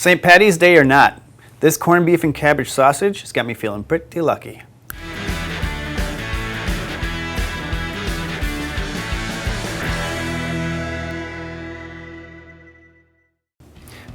St. Patty's Day or not, this corned beef and cabbage sausage has got me feeling pretty lucky.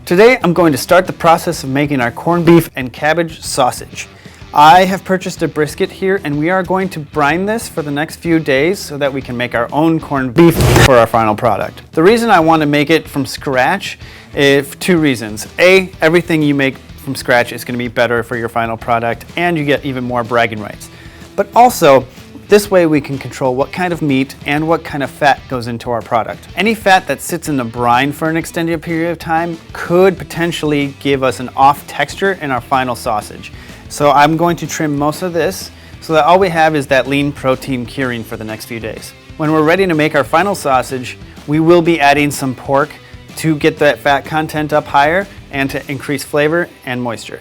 Today I'm going to start the process of making our corned beef and cabbage sausage. I have purchased a brisket here and we are going to brine this for the next few days so that we can make our own corned beef for our final product. The reason I want to make it from scratch is two reasons. A, everything you make from scratch is going to be better for your final product and you get even more bragging rights. But also, this way we can control what kind of meat and what kind of fat goes into our product. Any fat that sits in the brine for an extended period of time could potentially give us an off texture in our final sausage. So I'm going to trim most of this so that all we have is that lean protein curing for the next few days. When we're ready to make our final sausage, we will be adding some pork to get that fat content up higher and to increase flavor and moisture.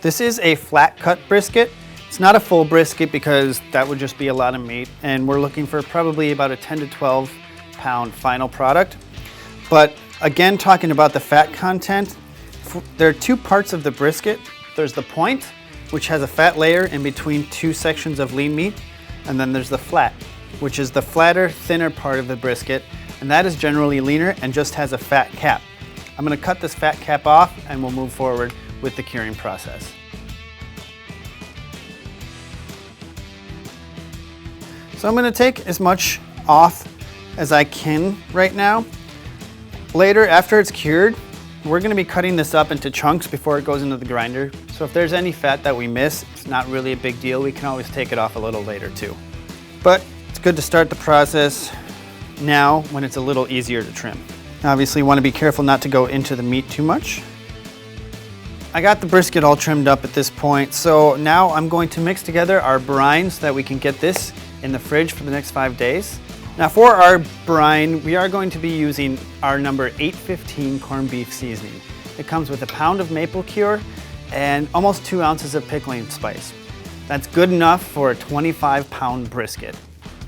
This is a flat cut brisket. It's not a full brisket because that would just be a lot of meat, and we're looking for probably about a 10 to 12 pound final product. But again, talking about the fat content, there are two parts of the brisket. There's the point, which has a fat layer in between two sections of lean meat, and then there's the flat, which is the flatter, thinner part of the brisket, and that is generally leaner and just has a fat cap. I'm going to cut this fat cap off and we'll move forward with the curing process. So I'm going to take as much off as I can right now. Later, after it's cured, we're going to be cutting this up into chunks before it goes into the grinder. So if there's any fat that we miss, it's not really a big deal. We can always take it off a little later too. But it's good to start the process now when it's a little easier to trim. Obviously, you want to be careful not to go into the meat too much. I got the brisket all trimmed up at this point, so now I'm going to mix together our brine so that we can get this in the fridge for the next 5 days. Now for our brine, we are going to be using our number 815 corned beef seasoning. It comes with a pound of maple cure and almost 2 ounces of pickling spice. That's good enough for a 25-pound brisket.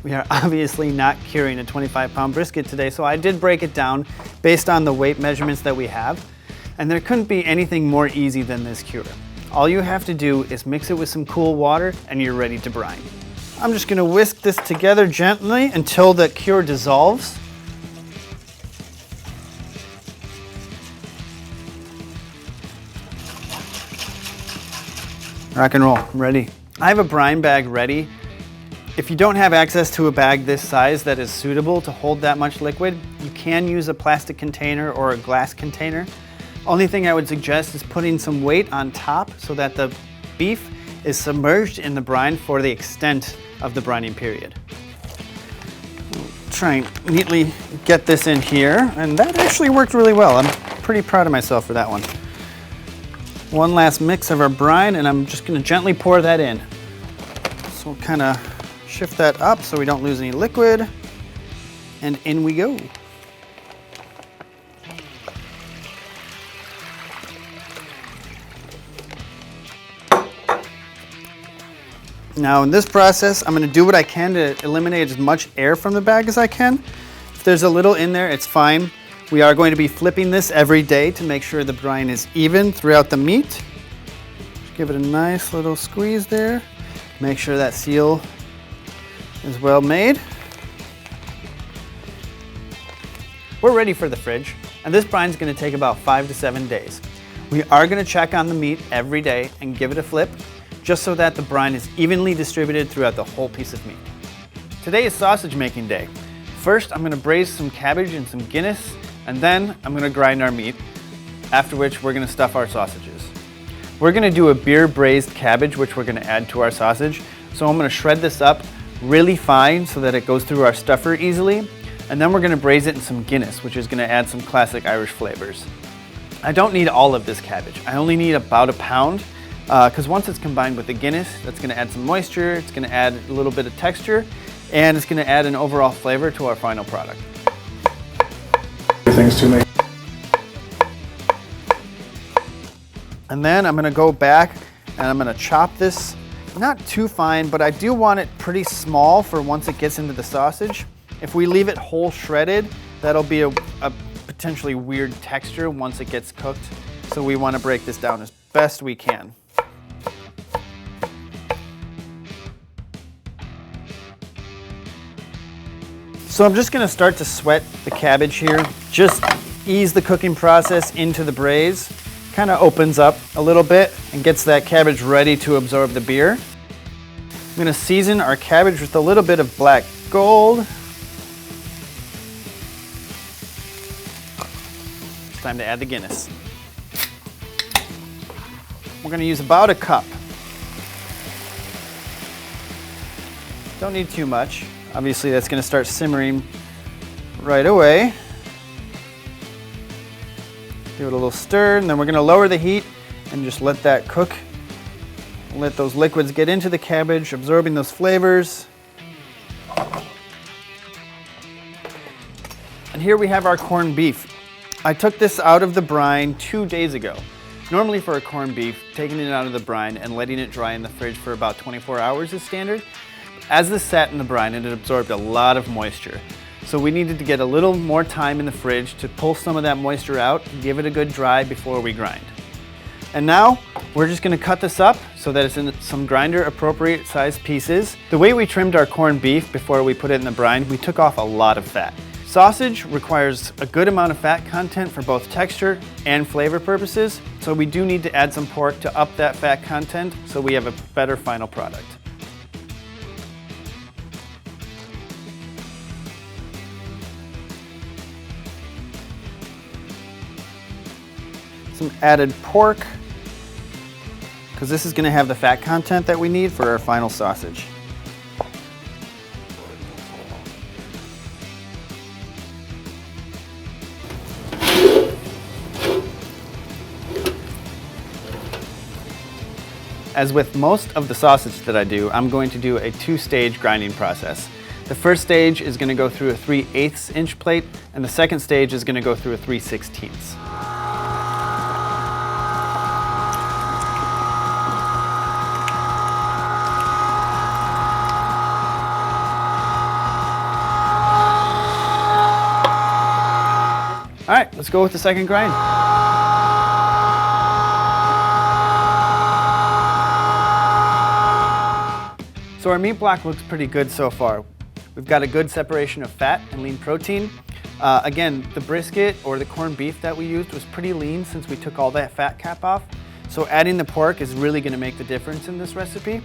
We are obviously not curing a 25-pound brisket today, so I did break it down based on the weight measurements that we have, and there couldn't be anything more easy than this cure. All you have to do is mix it with some cool water and you're ready to brine. I'm just going to whisk this together gently until the cure dissolves. Rock and roll, I'm ready. I have a brine bag ready. If you don't have access to a bag this size that is suitable to hold that much liquid, you can use a plastic container or a glass container. Only thing I would suggest is putting some weight on top so that the beef is submerged in the brine for the extent of the brining period. We'll try and neatly get this in here, and that actually worked really well. I'm pretty proud of myself for that one. One last mix of our brine, and I'm just going to gently pour that in. So we'll kind of shift that up so we don't lose any liquid, and in we go. Now in this process, I'm going to do what I can to eliminate as much air from the bag as I can. If there's a little in there, it's fine. We are going to be flipping this every day to make sure the brine is even throughout the meat. Just give it a nice little squeeze there. Make sure that seal is well made. We're ready for the fridge, and this brine is going to take about 5 to 7 days. We are going to check on the meat every day and give it a flip, just so that the brine is evenly distributed throughout the whole piece of meat. Today is sausage making day. First, I'm going to braise some cabbage and some Guinness, and then I'm going to grind our meat, after which we're going to stuff our sausages. We're going to do a beer braised cabbage, which we're going to add to our sausage. So I'm going to shred this up really fine so that it goes through our stuffer easily, and then we're going to braise it in some Guinness, which is going to add some classic Irish flavors. I don't need all of this cabbage. I only need about a pound, because once it's combined with the Guinness, that's going to add some moisture, it's going to add a little bit of texture, and it's going to add an overall flavor to our final product. Things to make. And then I'm going to go back and I'm going to chop this, not too fine, but I do want it pretty small for once it gets into the sausage. If we leave it whole shredded, that'll be a potentially weird texture once it gets cooked So we want to break this down as best we can. So I'm just going to start to sweat the cabbage here. Just ease the cooking process into the braise. Kind of opens up a little bit and gets that cabbage ready to absorb the beer. I'm going to season our cabbage with a little bit of black gold. It's time to add the Guinness. We're going to use about a cup. Don't need too much. Obviously that's going to start simmering right away. Give it a little stir, and then we're going to lower the heat and just let that cook. Let those liquids get into the cabbage, absorbing those flavors. And here we have our corned beef. I took this out of the brine 2 days ago. Normally for a corned beef, taking it out of the brine and letting it dry in the fridge for about 24 hours is standard. As this sat in the brine, it absorbed a lot of moisture. So we needed to get a little more time in the fridge to pull some of that moisture out, give it a good dry before we grind. And now we're just going to cut this up so that it's in some grinder appropriate size pieces. The way we trimmed our corned beef before we put it in the brine, we took off a lot of fat. Sausage requires a good amount of fat content for both texture and flavor purposes, so we do need to add some pork to up that fat content so we have a better final product. Some added pork, because this is going to have the fat content that we need for our final sausage. As with most of the sausage that I do, I'm going to do a 2-stage grinding process. The first stage is going to go through a 3/8 inch plate, and the second stage is going to go through a 3/16. All right, let's go with the second grind. So our meat block looks pretty good so far. We've got a good separation of fat and lean protein. Again, the brisket or the corned beef that we used was pretty lean since we took all that fat cap off. So adding the pork is really going to make the difference in this recipe.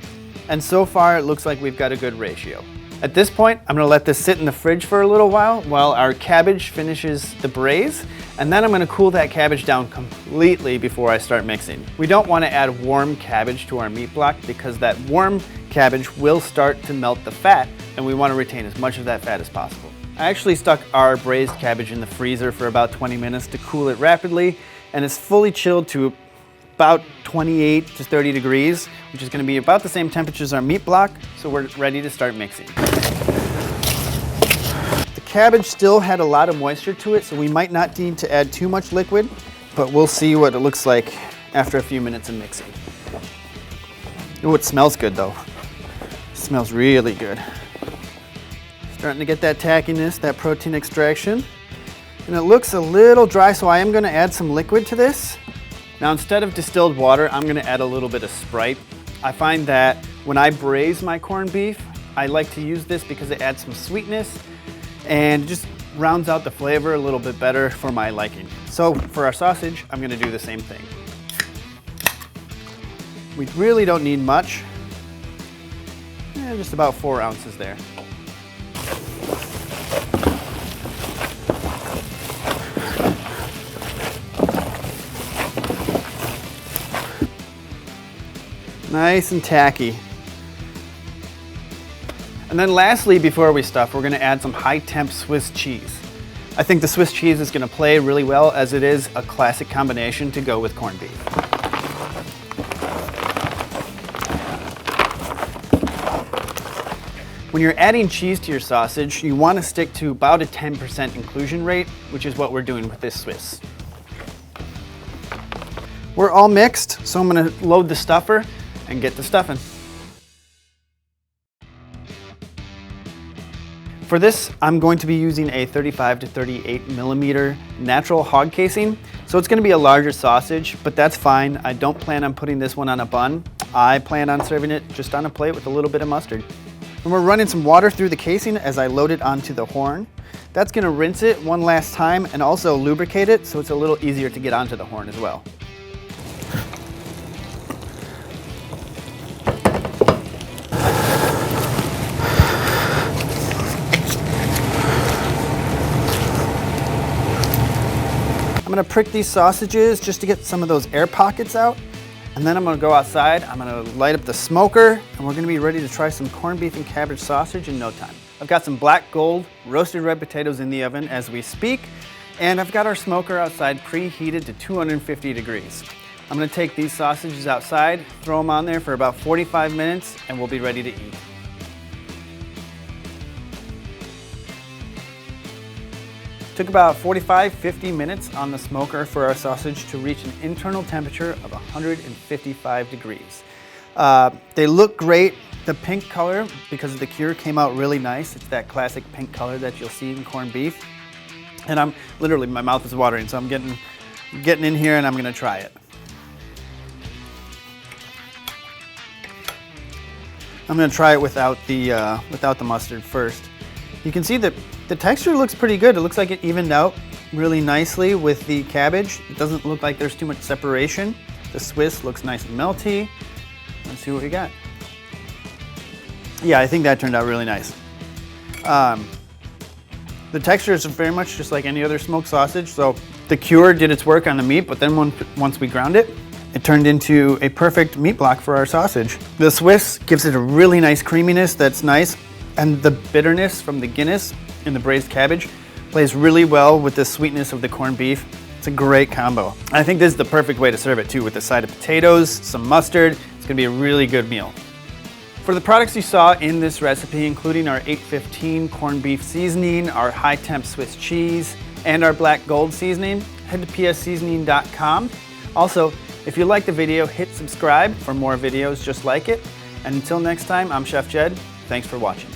And so far it looks like we've got a good ratio. At this point, I'm going to let this sit in the fridge for a little while our cabbage finishes the braise, and then I'm going to cool that cabbage down completely before I start mixing. We don't want to add warm cabbage to our meat block because that warm cabbage will start to melt the fat, and we want to retain as much of that fat as possible. I actually stuck our braised cabbage in the freezer for about 20 minutes to cool it rapidly, and it's fully chilled to about 28 to 30 degrees, which is going to be about the same temperature as our meat block, so we're ready to start mixing. The cabbage still had a lot of moisture to it, so we might not need to add too much liquid, but we'll see what it looks like after a few minutes of mixing. Oh, it smells good though. It smells really good. Starting to get that tackiness, that protein extraction. And it looks a little dry, so I am going to add some liquid to this. Now instead of distilled water, I'm going to add a little bit of Sprite. I find that when I braise my corned beef, I like to use this because it adds some sweetness and just rounds out the flavor a little bit better for my liking. So for our sausage, I'm going to do the same thing. We really don't need much. Just about 4 ounces there. Nice and tacky. And then lastly, before we stuff, we're going to add some high-temp Swiss cheese. I think the Swiss cheese is going to play really well as it is a classic combination to go with corned beef. When you're adding cheese to your sausage, you want to stick to about a 10% inclusion rate, which is what we're doing with this Swiss. We're all mixed, so I'm going to load the stuffer and get the stuffing. For this, I'm going to be using a 35 to 38 millimeter natural hog casing. So it's gonna be a larger sausage, but that's fine. I don't plan on putting this one on a bun. I plan on serving it just on a plate with a little bit of mustard. And we're running some water through the casing as I load it onto the horn. That's gonna rinse it one last time and also lubricate it so it's a little easier to get onto the horn as well. I'm gonna prick these sausages just to get some of those air pockets out. And then I'm gonna go outside, I'm gonna light up the smoker, and we're gonna be ready to try some corned beef and cabbage sausage in no time. I've got some black gold roasted red potatoes in the oven as we speak, and I've got our smoker outside preheated to 250 degrees. I'm gonna take these sausages outside, throw them on there for about 45 minutes, and we'll be ready to eat. Took about 45-50 minutes on the smoker for our sausage to reach an internal temperature of 155 degrees. They look great. The pink color, because of the cure, came out really nice. It's that classic pink color that you'll see in corned beef. And I'm literally, my mouth is watering, so I'm getting in here and I'm gonna try it. I'm gonna try it without the mustard first. You can see that the texture looks pretty good. It looks like it evened out really nicely with the cabbage. It doesn't look like there's too much separation. The Swiss looks nice and melty. Let's see what we got. Yeah, I think that turned out really nice. The texture is very much just like any other smoked sausage. So the cure did its work on the meat, but then once we ground it, it turned into a perfect meat block for our sausage. The Swiss gives it a really nice creaminess that's nice. And the bitterness from the Guinness and the braised cabbage plays really well with the sweetness of the corned beef. It's a great combo. I think this is the perfect way to serve it too, with a side of potatoes, some mustard. It's gonna be a really good meal. For the products you saw in this recipe, including our 815 corned beef seasoning, our high-temp Swiss cheese, and our black gold seasoning, head to psseasoning.com. Also, if you liked the video, hit subscribe for more videos just like it. And until next time, I'm Chef Jed. Thanks for watching.